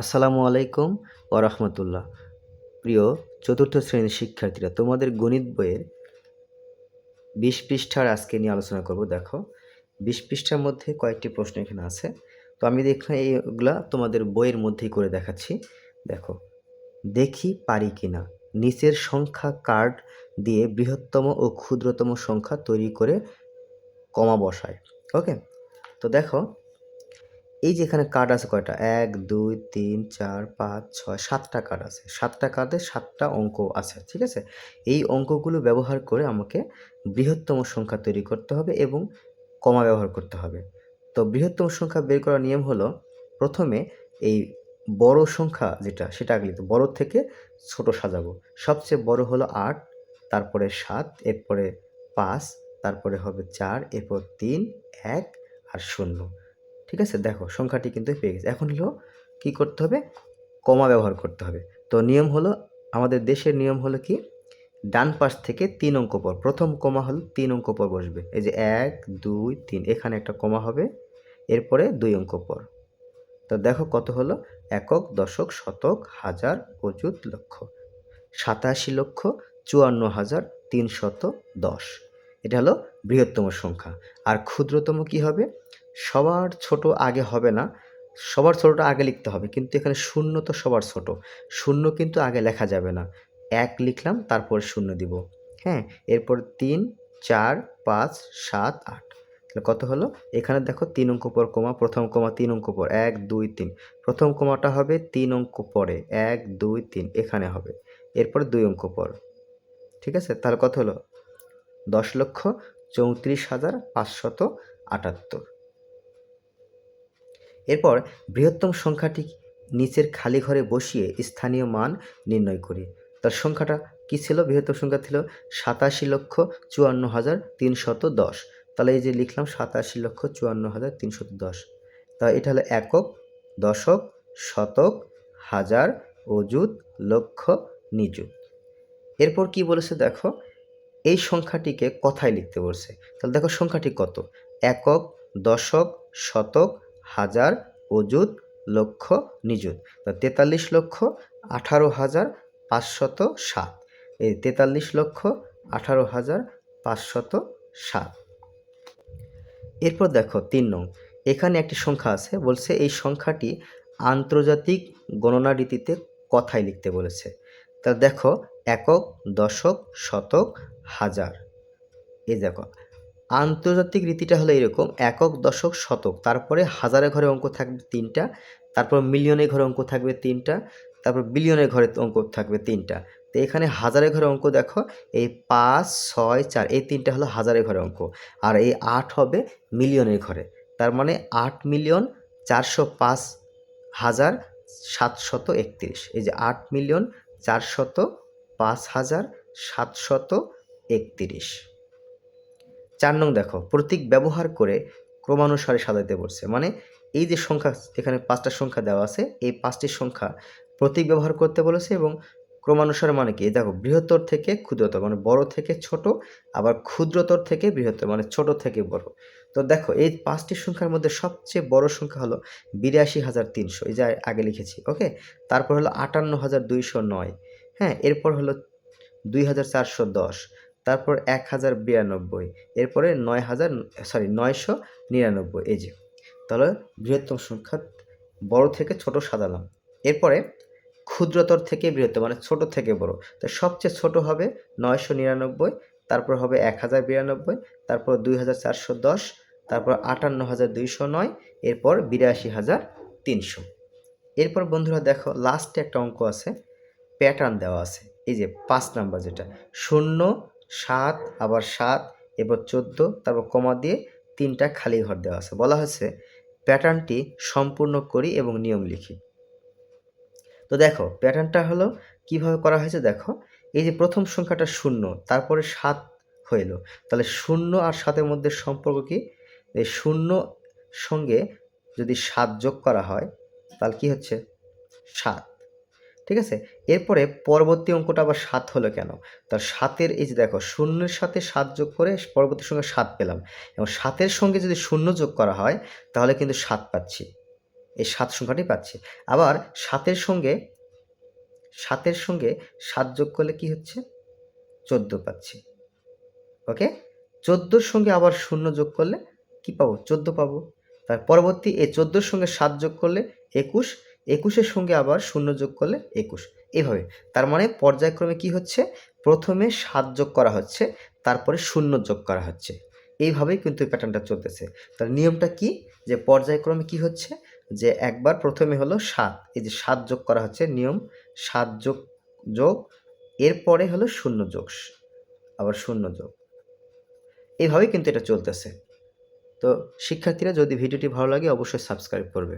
আসসালামু আলাইকুম ওয়া রাহমাতুল্লাহ। প্রিয় চতুর্থ শ্রেণীর শিক্ষার্থীরা, তোমাদের গণিত বইয়ের ২০ পৃষ্ঠার আজকে নিয়ে আলোচনা করব। দেখো, ২০ পৃষ্ঠার মধ্যে কয়েকটি প্রশ্ন এখানে আছে। তো আমি এখানে এইগুলা তোমাদের বইয়ের মধ্যেই করে দেখাচ্ছি। দেখো, দেখি পারি কিনা নিচের সংখ্যা কার্ড দিয়ে বৃহত্তম ও ক্ষুদ্রতম সংখ্যা তৈরি করে কমা বসায়। ওকে, তো দেখো, এই যে এখানে কার্ড আছে কয়টা, ১ ২ ৩ ৪ ৫ ৬ ৭টা কার্ড আছে। ৭টা কার্ডে ৭টা অঙ্ক আছে, ঠিক আছে? এই অঙ্কগুলো ব্যবহার করে আমাকে বৃহত্তম সংখ্যা তৈরি করতে হবে এবং কমা ব্যবহার করতে হবে। তো বৃহত্তম সংখ্যা বের করার নিয়ম হলো, প্রথমে এই বড় সংখ্যা যেটা সেটা আগে লিখতে, বড় থেকে ছোট সাজাবো। সবচেয়ে বড় হলো ৮, তারপরে ৭, এরপরে ৫, তারপরে হবে ৪, এরপর ৩, ১ আর ০। ঠিক আছে? দেখো, সংখ্যাটি কিন্তু পেয়ে গেছি। এখন হলো কী করতে হবে? কমা ব্যবহার করতে হবে। তো নিয়ম হলো, আমাদের দেশের নিয়ম হলো কি, ডান পাশ থেকে ৩ অঙ্ক পর প্রথম কমা হলো ৩ অঙ্ক পর বসবে। এই যে ১ ২ ৩, এখানে একটা কমা হবে, এরপরে ২ অঙ্ক পর। তো দেখো কত হলো, একক, দশক, শতক, হাজার, অযুত, লক্ষ। ৮৭,৫৪,৩১০। এটা হলো বৃহত্তম সংখ্যা। আর ক্ষুদ্রতম কি হবে? সবার ছোট আগে হবে না, সবার ছোটটা আগে লিখতে হবে, কিন্তু এখানে শূন্য তো সবার ছোট, শূন্য কিন্তু আগে লেখা যাবে না। ১ লিখলাম, তারপর শূন্য দিব। হ্যাঁ, এরপর ৩ ৪ ৫ ৭ ৮। তাহলে কত হলো? এখানে দেখো ৩ অঙ্ক পর কমা, প্রথম কমা ৩ অঙ্ক পর, ১ ২ ৩। প্রথম কমাটা হবে ৩ অঙ্ক পরে, ১ ২ ৩ এখানে হবে, এরপরে ২ অঙ্ক পর। ঠিক আছে? তাহলে কত হলো? ১০,৩৪,৫৭৮। এরপর বৃহত্তম সংখ্যাটি নিচের খালি ঘরে বসিয়ে স্থানীয় মান নির্ণয় করি। তার সংখ্যাটা কি ছিল? বৃহত্তম সংখ্যা ছিল ৮৭,৫৪,৩১০। তাহলে এই যে লিখলাম ৮৭,৫৪,৩১০। তাহলে এটা হলো একক, দশক, শতক, হাজার, অযুত, লক্ষ, নিযুত। এরপর কি বলেছে দেখো, এই সংখ্যাটিকে কথায় লিখতে বলছে। তাহলে দেখো সংখ্যাটি কত? একক, দশক, শতক, হাজার, অযুত, লক্ষ, নিযুত। ৪৩,১৮,৫০৭। এই ৪৩,১৮,৫০৭। এরপর দেখো ৩ নং, এখানে একটি সংখ্যা আছে, বলছে এই সংখ্যাটি আন্তর্জাতিক গণনা রীতিতে কথায় লিখতে বলেছে। তা দেখো, একক, দশক, শতক, হাজার। এই দেখো, আন্তর্জাতিক রীতিটা হলো এরকম, একক, দশক, শতক, তারপরে হাজারের ঘরে অঙ্ক থাকবে ৩টা, তারপর মিলিয়নের ঘরে অঙ্ক থাকবে 3টা, তারপর বিলিয়নের ঘরে অঙ্ক থাকবে 3টা। তো এখানে হাজারের ঘরে অঙ্ক দেখো, এই ৫ ৬ ৪, এই 3টা হলো হাজারের ঘরে অঙ্ক, আর এই ৮ হবে মিলিয়নের ঘরে। তার মানে ৮,৪০৫,৭৩১। এই যে ৮,৪০৫,৭৩১। ৪ নং দেখো, প্রতীক ব্যবহার করে ক্রমানুসারে সাজাতে বলছে। মানে এই যে সংখ্যা, এখানে 5টা সংখ্যা দেওয়া আছে, এই 5টি সংখ্যা প্রতীক ব্যবহার করতে বলেছে এবং ক্রমানুসারে মানে কি, দেখো বৃহত্তর থেকে ক্ষুদ্রতর, মানে বড় থেকে ছোট, আবার ক্ষুদ্রতর থেকে বৃহত্তর, মানে ছোট থেকে বড়। তো দেখো, এই 5টি সংখ্যার মধ্যে সবচেয়ে বড় সংখ্যা হলো ৮২,৩০০, এই যে আগে লিখেছি। ওকে, তারপর হলো ৫৮,২০৯। হ্যাঁ, এরপর হলো ২,৪১০, তারপর ১,০৯২, এরপরে ৯৯৯। এই যে, তাহলে বৃহত্তম সংখ্যা বড় থেকে ছোট সাজালাম। এরপরে ক্ষুদ্রতর থেকে বৃহত্তর, মানে ছোট থেকে বড়। তো সবচেয়ে ছোট হবে ৯৯৯, তারপর হবে ১,০৯২, তারপর ২,৪১০, তারপর ৫৮,২০৯, এরপর ৮২,৩০০। এরপর বন্ধুরা দেখো, লাস্টে একটা অঙ্ক আছে, প্যাটার্ন দেওয়া আছে। এই যে ৫ নাম্বার যেটা, ০ ৭, আবার ৭, এরপর ১৪, তারপর কমা দিয়ে ৩টা খালি ঘর দেওয়া আছে। বলা হয়েছে প্যাটার্নটি সম্পূর্ণ করি এবং নিয়ম লিখি। তো দেখো, প্যাটার্নটা হলো কিভাবে করা হয়েছে। দেখো, এই যে প্রথম সংখ্যাটা ০, তারপরে ৭ হইল, তাহলে ০ আর ৭-এর মধ্যে সম্পর্ক কি? এই ০ সঙ্গে যদি ৭ যোগ করা হয়, তাহলে কি হচ্ছে? ৭। ঠিক আছে? এরপরে পরবর্তী অঙ্কটা আবার ৭ হলো কেন? তার ৭-এর, এই যে দেখো, ০-এর সাথে ৭ যোগ করে পরবর্তী সংখ্যা ৭ পেলাম, এবং ৭-এর সঙ্গে যদি ০ যোগ করা হয়, তাহলে কিন্তু ৭ পাচ্ছি। এই 7 সংখ্যাটি পাচ্ছি। আবার 7-এর সঙ্গে 7 যোগ করলে কি হচ্ছে? 14 পাচ্ছি। ওকে? 14-র সঙ্গে আবার 0 যোগ করলে কি পাবো? 14 পাবো। তার পরবর্তী এই 14-র সঙ্গে 7 যোগ করলে 21, 21-এর সঙ্গে আবার 0 যোগ করলে 21, এভাবে। তার মানে পর্যায়ক্রমে কি হচ্ছে? প্রথমে 7 যোগ করা হচ্ছে, তারপরে 0 যোগ করা হচ্ছে। এইভাবেই কিন্তু এই প্যাটার্নটা চলতেছে। তার নিয়মটা কি? যে পর্যায়ক্রমে কি হচ্ছে? যে একবার প্রথমে হলো 7, এই যে 7 যোগ করা হচ্ছে, নিয়ম 7 যোগ, এরপরে হলো 0 যোগ, আবার 0 যোগ। এভাবেই কিন্তু এটা চলতেছে। তো শিক্ষার্থীরা, যদি ভিডিওটি ভালো লাগে অবশ্যই সাবস্ক্রাইব করবে।